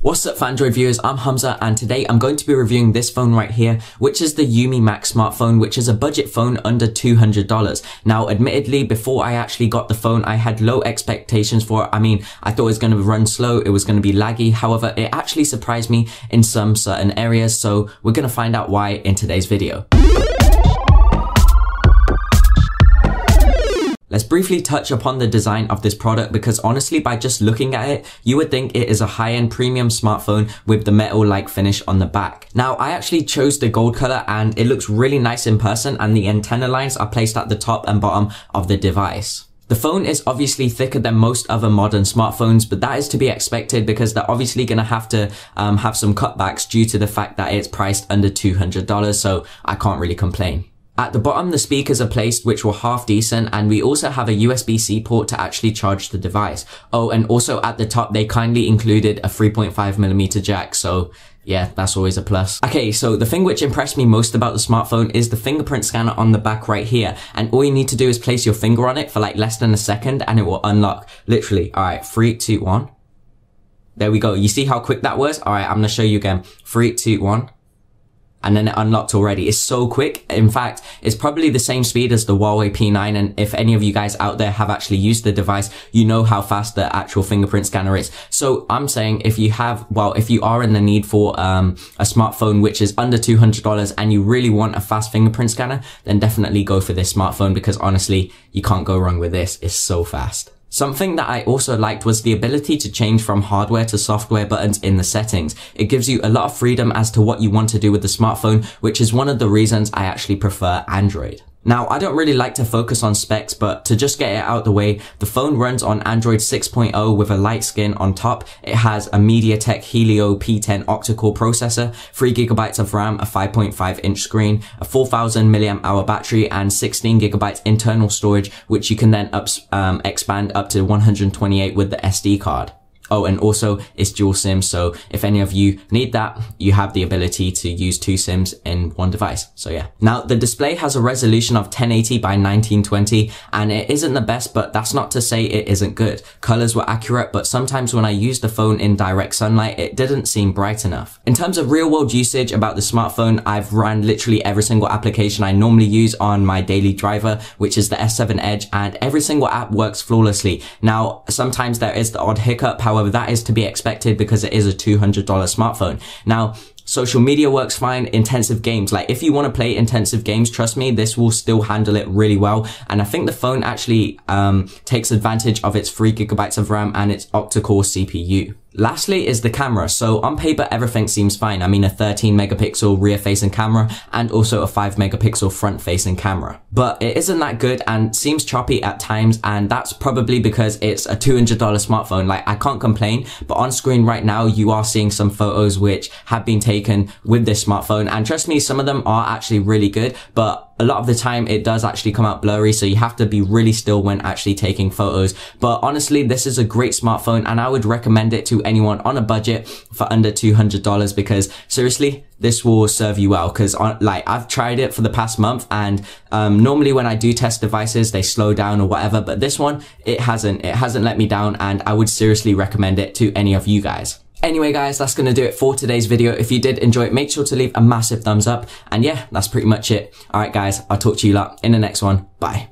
What's up Phandroid viewers, I'm Hamza and today I'm going to be reviewing this phone right here, which is the Umi Max Smartphone, which is a budget phone under $200. Now admittedly, before I actually got the phone, I had low expectations for it. I mean, I thought it was going to run slow, it was going to be laggy. However, it actually surprised me in some certain areas, so we're going to find out why in today's video. Let's briefly touch upon the design of this product because honestly, by just looking at it, you would think it is a high-end premium smartphone with the metal-like finish on the back. Now, I actually chose the gold color and it looks really nice in person, and the antenna lines are placed at the top and bottom of the device. The phone is obviously thicker than most other modern smartphones, but that is to be expected because they're obviously going to have some cutbacks due to the fact that it's priced under $200, so I can't really complain. At the bottom, the speakers are placed, which were half decent, and we also have a USB-C port to actually charge the device. Oh, and also at the top, they kindly included a 3.5mm jack, so yeah, that's always a plus. Okay, so the thing which impressed me most about the smartphone is the fingerprint scanner on the back right here, and all you need to do is place your finger on it for like less than a second, and it will unlock. Literally, alright, 3, 2, 1. There we go. You see how quick that was? Alright, I'm gonna show you again. 3, 2, 1. And then it unlocked already. It's so quick. In fact, it's probably the same speed as the Huawei P9. And if any of you guys out there have actually used the device, you know how fast the actual fingerprint scanner is. So I'm saying if you are in the need for a smartphone which is under $200 and you really want a fast fingerprint scanner, then definitely go for this smartphone because honestly, you can't go wrong with this. It's so fast. Something that I also liked was the ability to change from hardware to software buttons in the settings. It gives you a lot of freedom as to what you want to do with the smartphone, which is one of the reasons I actually prefer Android. Now, I don't really like to focus on specs, but to just get it out the way, the phone runs on Android 6.0 with a light skin on top. It has a MediaTek Helio P10 octa-core processor, 3GB of RAM, a 5.5-inch screen, a 4000 mAh battery, and 16GB internal storage, which you can then expand up to 128 with the SD card. Oh, and also it's dual SIM, so if any of you need that, you have the ability to use 2 SIMs in one device. So yeah. Now, the display has a resolution of 1080 by 1920, and it isn't the best, but that's not to say it isn't good. Colors were accurate, but sometimes when I used the phone in direct sunlight, it didn't seem bright enough. In terms of real world usage about the smartphone, I've ran literally every single application I normally use on my daily driver, which is the S7 Edge, and every single app works flawlessly. Now, sometimes there is the odd hiccup, however, that is to be expected because it is a $200 smartphone. Now, social media works fine. Intensive games, like if you want to play intensive games, trust me, this will still handle it really well. And I think the phone actually takes advantage of its 3GB of RAM and its octa-core CPU. Lastly is the camera. So on paper, everything seems fine. I mean, a 13 megapixel rear facing camera and also a 5 megapixel front facing camera. But it isn't that good and seems choppy at times, and that's probably because it's a $200 smartphone. Like, I can't complain, but on screen right now, you are seeing some photos which have been taken with this smartphone. And trust me, some of them are actually really good, but a lot of the time it does actually come out blurry, so you have to be really still when actually taking photos. But honestly, this is a great smartphone and I would recommend it to anyone on a budget for under $200 because seriously, this will serve you well. Because like, I've tried it for the past month, and normally when I do test devices, they slow down or whatever, but this one, it hasn't let me down, and I would seriously recommend it to any of you guys. Anyway guys, that's gonna do it for today's video. If you did enjoy it, make sure to leave a massive thumbs up. And yeah, that's pretty much it. Alright guys, I'll talk to you lot in the next one. Bye.